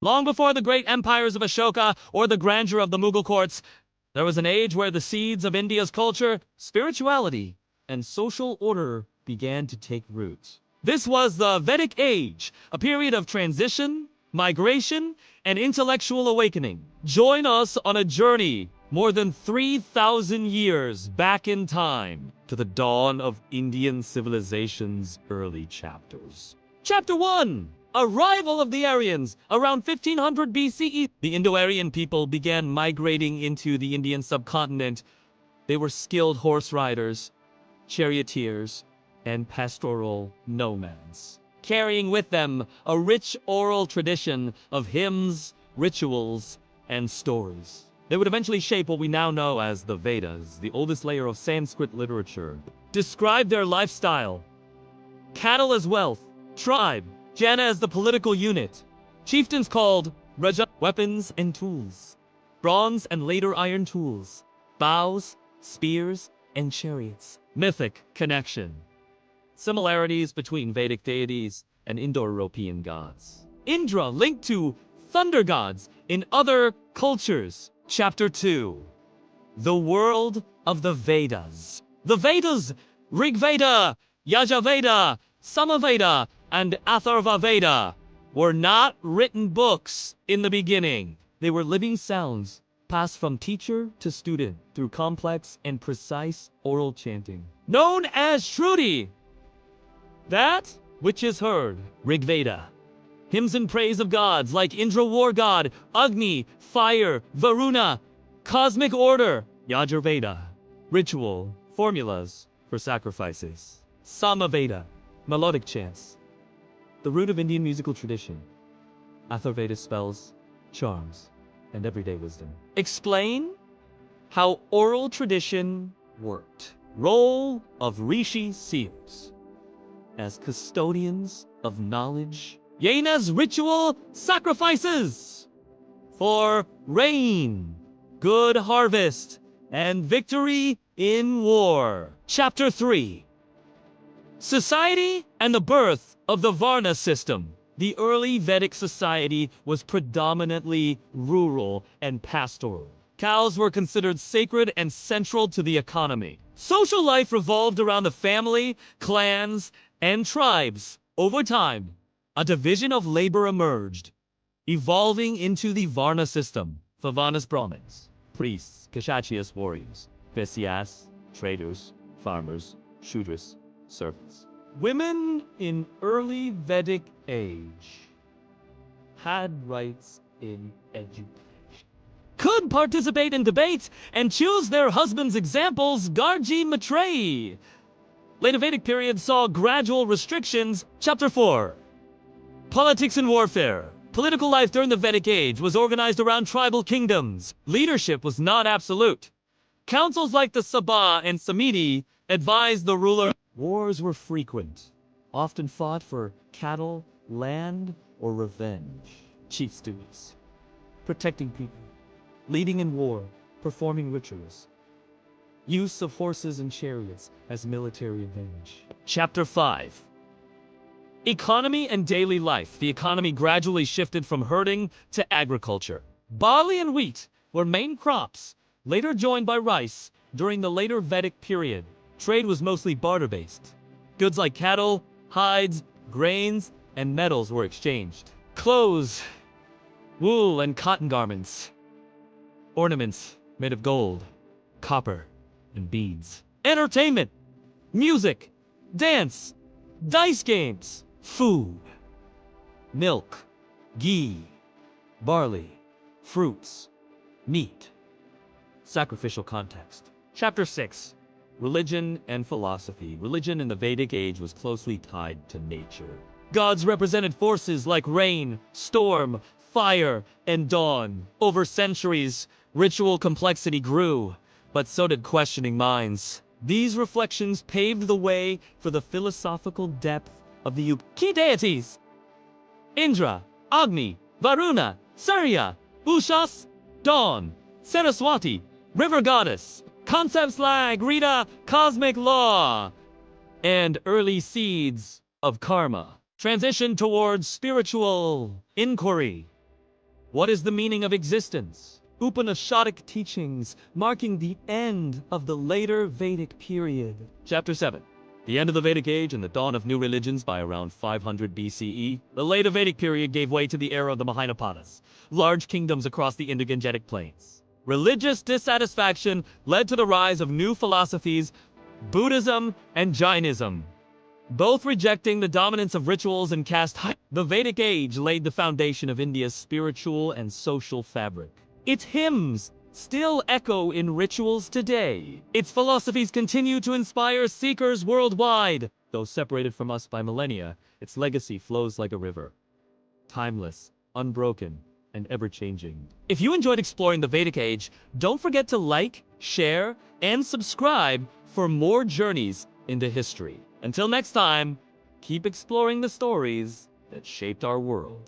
Long before the great empires of Ashoka or the grandeur of the Mughal courts, there was an age where the seeds of India's culture, spirituality, and social order began to take root. This was the Vedic Age, a period of transition, migration, and intellectual awakening. Join us on a journey more than 3,000 years back in time to the dawn of Indian civilization's early chapters. Chapter 1. Arrival of the Aryans. Around 1500 BCE, the Indo-Aryan people began migrating into the Indian subcontinent. They were skilled horse riders, charioteers, and pastoral nomads, carrying with them a rich oral tradition of hymns, rituals, and stories. They would eventually shape what we now know as the Vedas, the oldest layer of Sanskrit literature. Describe their lifestyle. Cattle as wealth, tribe, Jana as the political unit, chieftains called Raja, weapons and tools, bronze and later iron tools, bows, spears, and chariots. Mythic connection. Similarities between Vedic deities and Indo-European gods. Indra linked to thunder gods in other cultures. Chapter 2. The world of the Vedas. The Vedas, Rigveda, Yajurveda, Samaveda, and Atharvaveda, were not written books in the beginning. They were living sounds, passed from teacher to student through complex and precise oral chanting, known as Shruti. That which is heard. Rigveda. Hymns in praise of gods like Indra, war god, Agni, fire, Varuna, cosmic order. Yajurveda. Ritual, formulas for sacrifices. Samaveda. Melodic chants. The root of Indian musical tradition. Atharvaveda spells, charms, and everyday wisdom. Explain how oral tradition worked. Role of Rishi seers as custodians of knowledge. Yana's ritual sacrifices for rain, good harvest, and victory in war. Chapter 3. Society and the birth of the varna system. The early Vedic society was predominantly rural and pastoral. Cows were considered sacred and central to the economy. Social life revolved around the family, clans, and tribes. Over time, a division of labor emerged, evolving into the varna system. Varnas Brahmins, priests, Kshatriyas warriors, Vaisyas, traders, farmers, Shudras, servants. Women in early Vedic age had rights in education, could participate in debates, and choose their husbands' examples. Gargi Maitreyi. Later Vedic period saw gradual restrictions. Chapter 4. Politics and warfare. Political life during the Vedic age was organized around tribal kingdoms. Leadership was not absolute. Councils like the Sabha and Samiti advised the ruler. Wars were frequent, often fought for cattle, land, or revenge. Chief's duties. Protecting people, leading in war, performing rituals. Use of horses and chariots as military advantage. Chapter 5. Economy and daily life. The economy gradually shifted from herding to agriculture. Barley and wheat were main crops, later joined by rice. During the later Vedic period, trade was mostly barter-based. Goods like cattle, hides, grains, and metals were exchanged. Clothes, wool and cotton garments. Ornaments made of gold, copper, and beads. Entertainment, music, dance, dice games, food, milk, ghee, barley, fruits, meat. Sacrificial context. Chapter 6. Religion and philosophy. Religion in the Vedic age was closely tied to nature. Gods represented forces like rain, storm, fire, and dawn. Over centuries, ritual complexity grew, but so did questioning minds. These reflections paved the way for the philosophical depth of the key deities. Indra, Agni, Varuna, Surya, Ushas, Dawn, Saraswati, river goddess. Concepts like Rita, cosmic law, and early seeds of karma. Transition towards spiritual inquiry. What is the meaning of existence? Upanishadic teachings marking the end of the later Vedic period. Chapter 7. The end of the Vedic Age and the dawn of new religions by around 500 BCE, the later Vedic period gave way to the era of the Mahanapadas, large kingdoms across the Indo-Gangetic plains. Religious dissatisfaction led to the rise of new philosophies, Buddhism and Jainism, both rejecting the dominance of rituals and caste. The Vedic Age laid the foundation of India's spiritual and social fabric. Its hymns still echo in rituals today. Its philosophies continue to inspire seekers worldwide. Though separated from us by millennia, its legacy flows like a river. Timeless, unbroken, and ever-changing. If you enjoyed exploring the Vedic Age, don't forget to like, share, and subscribe for more journeys into history. Until next time, keep exploring the stories that shaped our world.